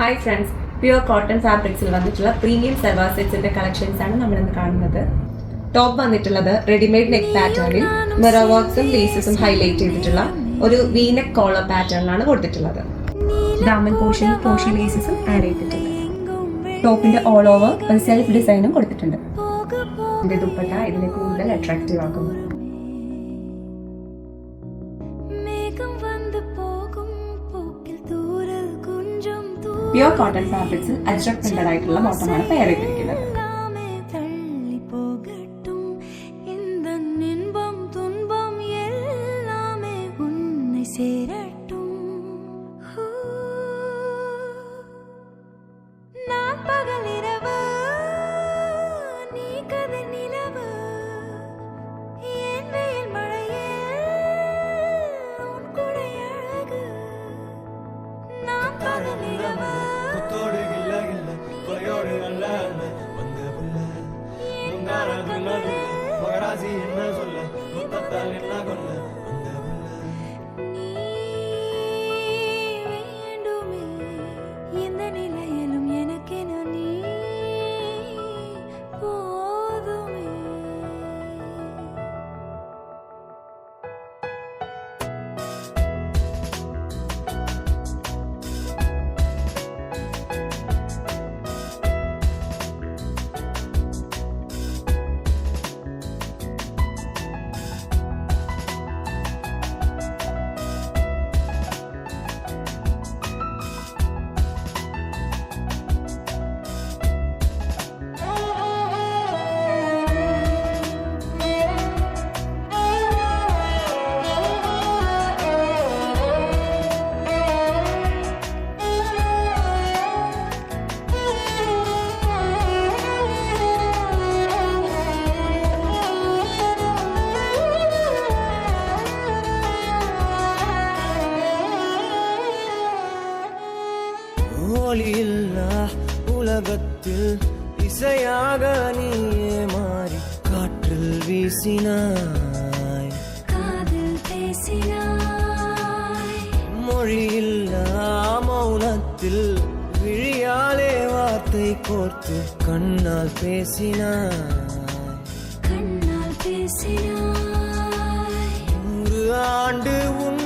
Hi friends, Pure Cotton Fabrics premium salwar sets collections top ready-made neck pattern mirror works and laces highlight V-neck collar pattern daman portion crochet laces add top all over self design attractive Pure cotton fabrics ajrak printed ആയിട്ടുള്ള ബോട്ടമാണ് pair ചെയ്തിരിക്കുന്നത്. உலகத்தில் இசையாக நீயே மாறி காற்றில் வீசினாய், காதில் பேசினாய், மொழியில்லா மௌனத்தில் விழியாலே வார்த்தை கோர்த்து கண்ணால் பேசினாய், கண்ணால் பேசினாய். 100 ஆண்டு உன்